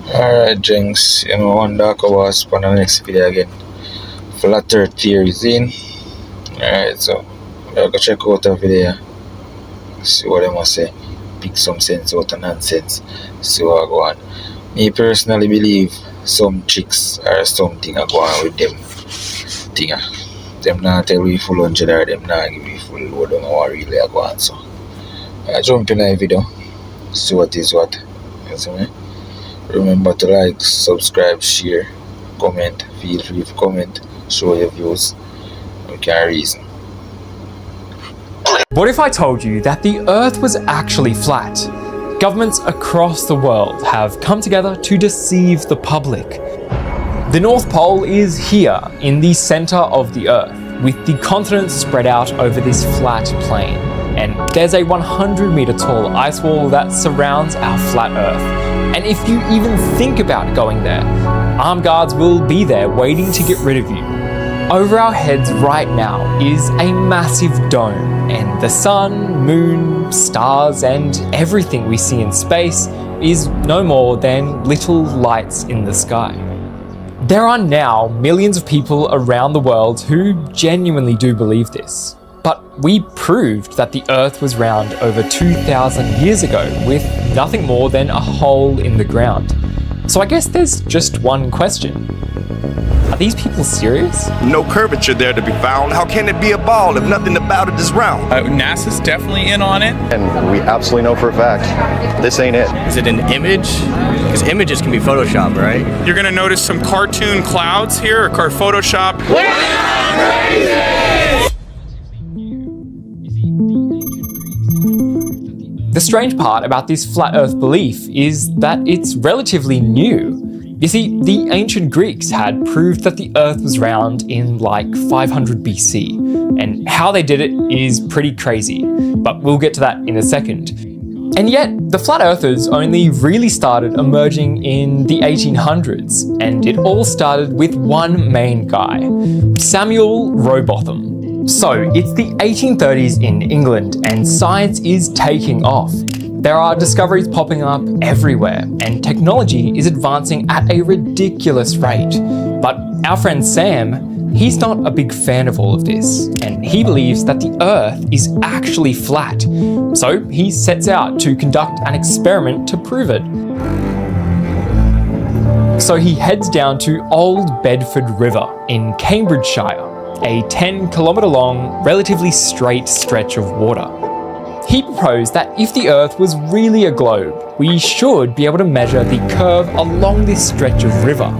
Alright, Jenks, one dark hours on the next video again. Flat Earth theories in. Alright, so we'll go check out the video. See what they must say. Pick some sense out of nonsense. See what go on. Me personally believe some chicks or something are going with them thing. Them not tell we full 100 or them not give me full load on what really are going. So I jump in the video. See what is what. You see me? Remember to like, subscribe, share, comment. Feel free to comment, show your views. We can reason. What if I told you that the Earth was actually flat? Governments across the world have come together to deceive the public. The North Pole is here in the center of the Earth, with the continents spread out over this flat plain. And there's a 100-meter tall ice wall that surrounds our flat Earth. And if you even think about going there, armed guards will be there waiting to get rid of you. Over our heads right now is a massive dome, and the sun, moon, stars, and everything we see in space is no more than little lights in the sky. There are now millions of people around the world who genuinely do believe this. But we proved that the Earth was round over 2,000 years ago with nothing more than a hole in the ground. So I guess there's just one question. Are these people serious? No curvature there to be found. How can it be a ball if nothing about it is round? NASA's definitely in on it. And we absolutely know for a fact, this ain't it. Is it an image? Because images can be photoshopped, right? You're gonna notice some cartoon clouds here, or Photoshop. The strange part about this flat Earth belief is that it's relatively new. You see, the ancient Greeks had proved that the Earth was round in like 500 BC, and how they did it is pretty crazy, but we'll get to that in a second. And yet, the flat earthers only really started emerging in the 1800s, and it all started with one main guy, Samuel Rowbotham. So, it's the 1830s in England, and science is taking off. There are discoveries popping up everywhere, and technology is advancing at a ridiculous rate. But our friend Sam, he's not a big fan of all of this, and he believes that the Earth is actually flat. So he sets out to conduct an experiment to prove it. So he heads down to Old Bedford River in Cambridgeshire, a 10-kilometre long, relatively straight stretch of water. He proposed that if the Earth was really a globe, we should be able to measure the curve along this stretch of river.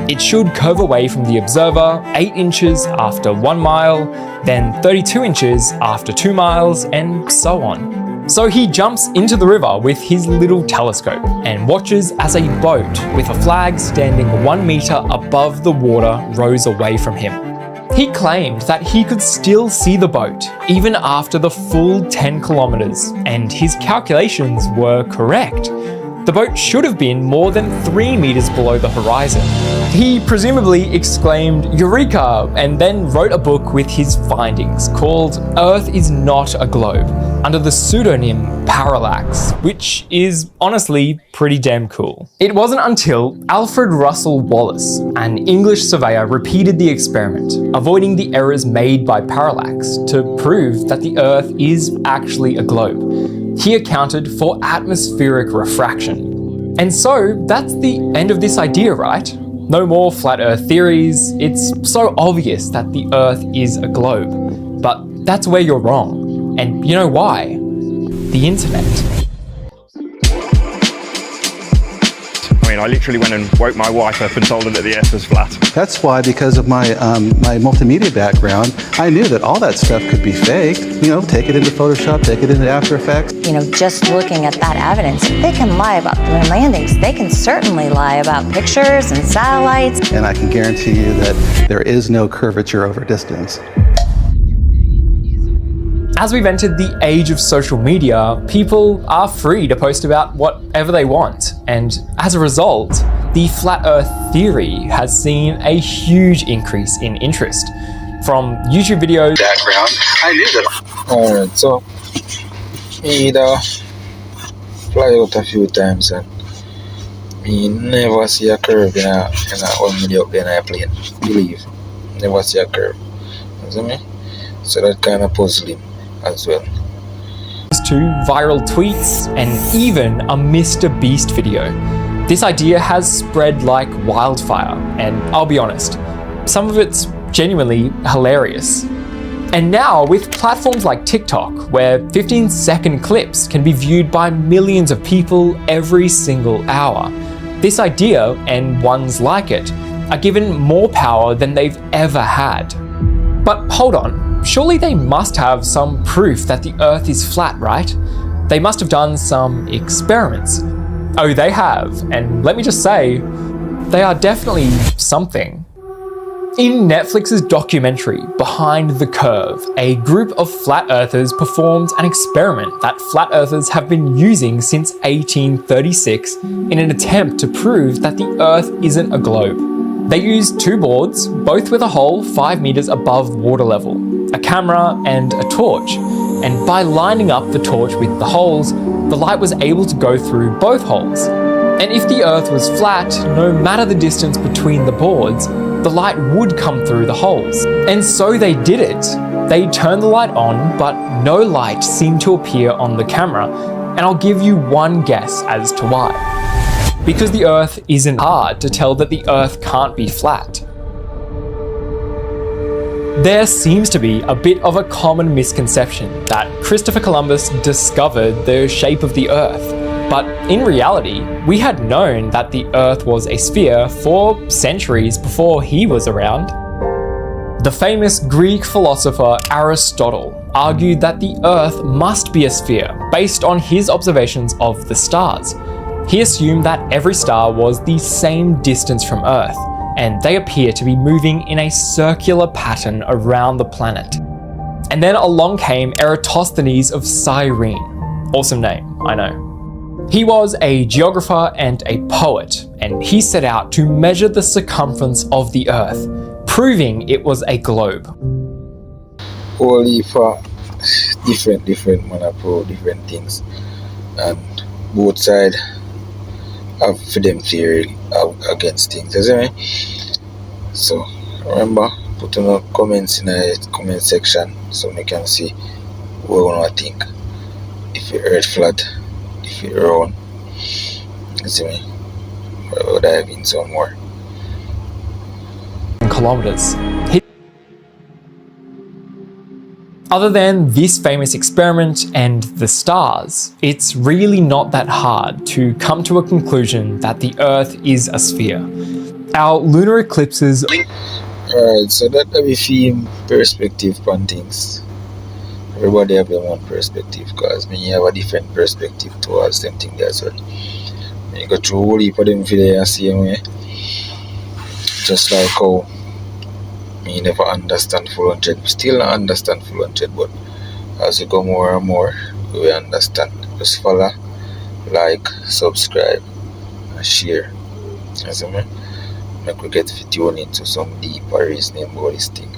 It should curve away from the observer 8 inches after 1 mile, then 32 inches after 2 miles, and so on. So he jumps into the river with his little telescope and watches as a boat with a flag standing 1 meter above the water rows away from him. He claimed that he could still see the boat even after the full 10 kilometers, and his calculations were correct. The boat should have been more than 3 meters below the horizon. He presumably exclaimed, "Eureka!" and then wrote a book with his findings called Earth is Not a Globe, under the pseudonym Parallax, which is honestly pretty damn cool. It wasn't until Alfred Russel Wallace, an English surveyor, repeated the experiment, avoiding the errors made by parallax, to prove that the Earth is actually a globe. He accounted for atmospheric refraction. And so that's the end of this idea, right? No more flat Earth theories. It's so obvious that the Earth is a globe. But that's where you're wrong. And you know why? The internet. I literally went and woke my wife up and told her that the Earth was flat. That's why, because of my multimedia background, I knew that all that stuff could be faked. Take it into Photoshop, take it into After Effects. Just looking at that evidence, if they can lie about the moon landings, they can certainly lie about pictures and satellites. And I can guarantee you that there is no curvature over distance. As we've entered the age of social media, people are free to post about whatever they want. And as a result, the flat Earth theory has seen a huge increase in interest. From YouTube videos... Background, I knew that. Alright, so me fly out a few times and Me never see a curve in a when me up there in a plane. Believe. Never see a curve. You see me? So that kind of puzzling as well. To viral tweets and even a Mr. Beast video. This idea has spread like wildfire, and I'll be honest, some of it's genuinely hilarious. And now with platforms like TikTok, where 15-second clips can be viewed by millions of people every single hour, this idea, and ones like it, are given more power than they've ever had. But hold on, surely they must have some proof that the Earth is flat, right? They must have done some experiments. Oh, they have, and let me just say, they are definitely something. In Netflix's documentary, Behind the Curve, a group of flat earthers performed an experiment that flat earthers have been using since 1836 in an attempt to prove that the Earth isn't a globe. They used two boards, both with a hole 5 meters above water level, a camera and a torch, and by lining up the torch with the holes, the light was able to go through both holes. And if the Earth was flat, no matter the distance between the boards, the light would come through the holes. And so they did it. They turned the light on, but no light seemed to appear on the camera, and I'll give you one guess as to why. Because the Earth isn't hard to tell that the Earth can't be flat. There seems to be a bit of a common misconception that Christopher Columbus discovered the shape of the Earth, but in reality, we had known that the Earth was a sphere for centuries before he was around. The famous Greek philosopher Aristotle argued that the Earth must be a sphere based on his observations of the stars. He assumed that every star was the same distance from Earth, and they appear to be moving in a circular pattern around the planet. And then along came Eratosthenes of Cyrene. Awesome name, I know. He was a geographer and a poet, and he set out to measure the circumference of the Earth, proving it was a globe. Only for different man approach different things, and both sides have for them theory against things, you see me? So remember, put in the comments in the comment section so we can see what you want to think. If you earth flat, if you round, you see me? We'll dive in some more. Kilometers. Other than this famous experiment and the stars, it's really not that hard to come to a conclusion that the Earth is a sphere. Our lunar eclipses... Alright, so that we see perspective on things. Everybody have their own perspective, because when you have a different perspective towards them things as well. When you go through a whole heap of them video and see them, just like how you never understand full 100, still not understand full 100, but as you go more and more, you will understand. Just follow, like, subscribe, and share. As I mean, make we get to tune into some deeper reasoning about this thing.